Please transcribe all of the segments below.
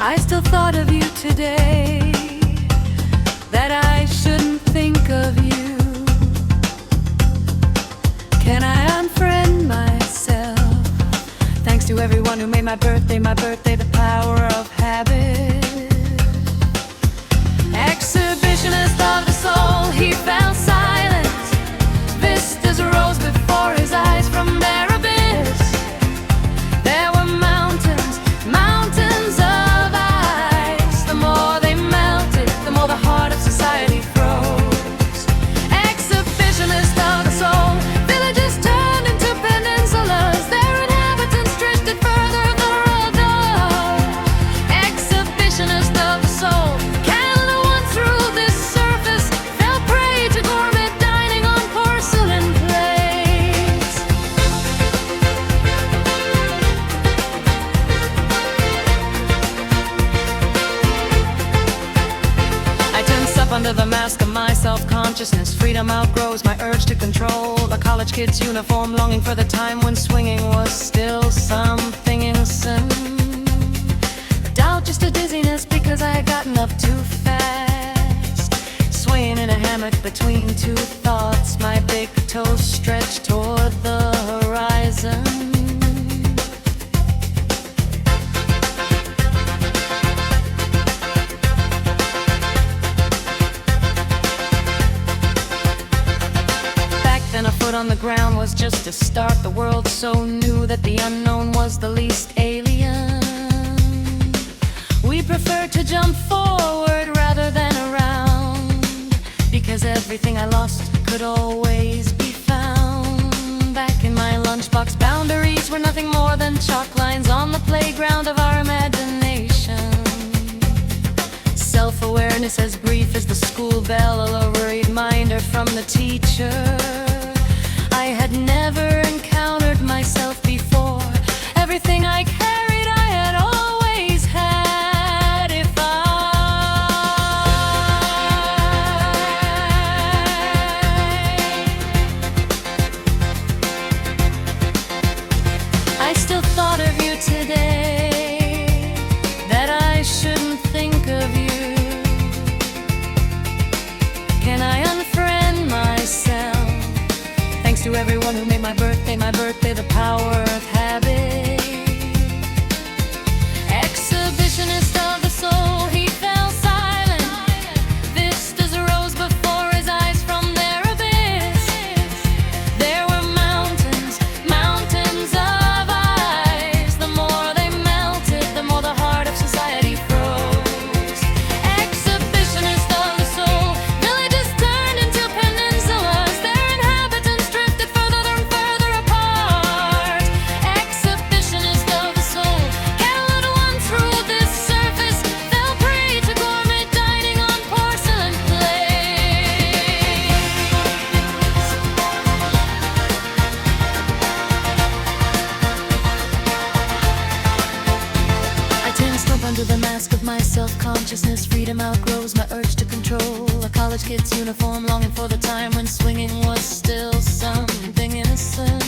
I still thought of you today, that I shouldn't think of you. Can I unfriend myself? Thanks to everyone who made my birthday the power of habit. Exhibitionist of the soul, he found silence. Vistas rose before his eyes from their abyss. There were mountains, mountains of ice. The more they melted, the more the heart of society froze. Exhibitionist of the soul, villages turned into peninsulas. Their inhabitants drifted further the road. Exhibitionist of the soul, Canada once ruled this surface, fell prey to gourmet dining on porcelain plates. I tense up under the mask of my self-consciousness. Freedom outgrows my urge to control. A college kid's uniform, longing for the time when swinging was still something innocent. Doubt just a dizziness because I had gotten up too fast. Swaying in a hammock between two thoughts, my big toes stretched toward the horizon. Then a foot on the ground was just a start. The world so new that the unknown was the least alien. We preferred to jump forward rather than around, because everything I lost could always be found. Back in my lunchbox, boundaries were nothing more than chalk lines on the playground of our imagination. Self-awareness as brief as the school bell, a reminder from the teacher. I had never encountered myself before. Everything I carried, I had always had. If I still thought of you today, that I shouldn't think of you. Can I unfriend myself? Thanks to everyone who made my birthday the power of habit. Exhibitionist of the soul, he fell silent. Vistas arose before his eyes from their abyss. There were mountains, mountains of ice. The more they melted, the more the heart of society froze. Exhibitionist of the soul, villages turned into peninsulas. Their inhabitants drifted further and further apart. Exhibitionist of the soul, Canada once ruled this surface, fell prey to gourmet dining on porcelain plates. I tensed up under the mask of my self-consciousness. Freedom outgrows my urge to control. A college kid's uniform, longing for the time when swinging was still something innocent.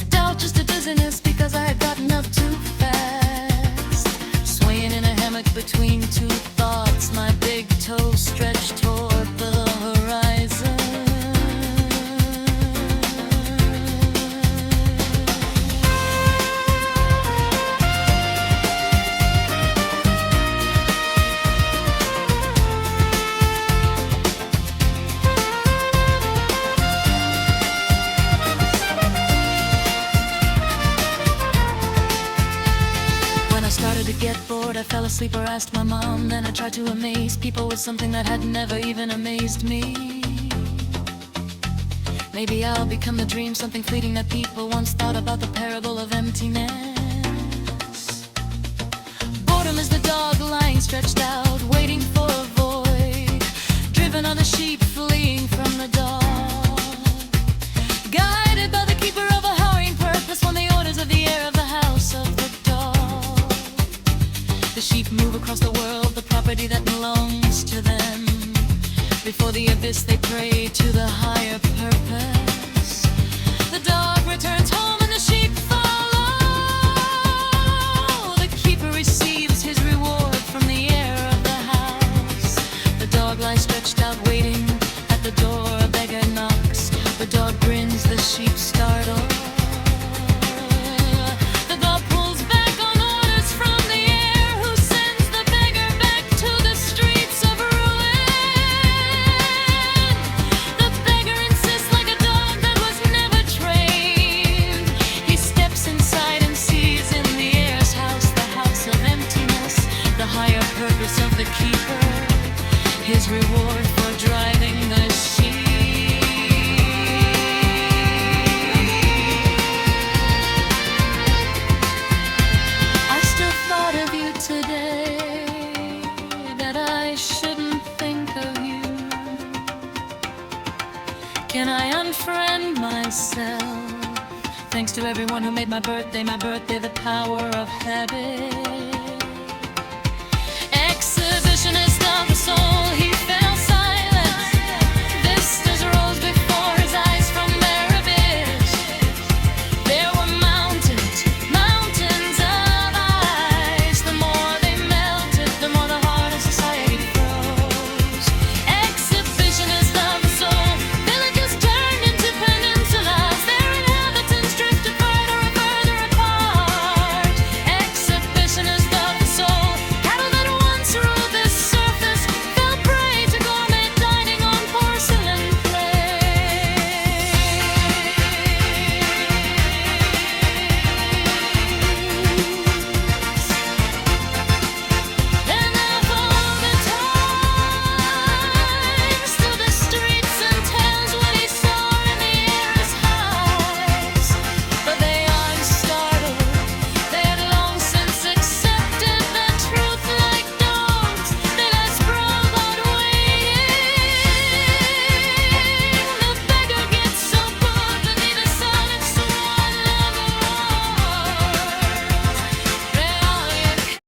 Doubt just a dizziness because I had gotten up too fast. Swaying in a hammock between two thoughts, my big toes stretched toward the horizon. When I started to get bored, I fell asleep or asked my mom. Then I tried to amaze people with something that had never even amazed me. Maybe I'll become the dream, something fleeting that people once thought about, the parable of emptiness. Boredom is the dog lying stretched out, waiting for a void. Driven are the sheep fleeing from the dog. Guided by the keeper of a hurrying purpose, when the orders of the air of the house of the dog. The sheep move across the world, the property that belongs to them. Before the abyss they pray to the higher purpose. The dog returns home and the sheep follow. The keeper receives can I unfriend myself? Thanks to everyone who made my birthday the power of habit.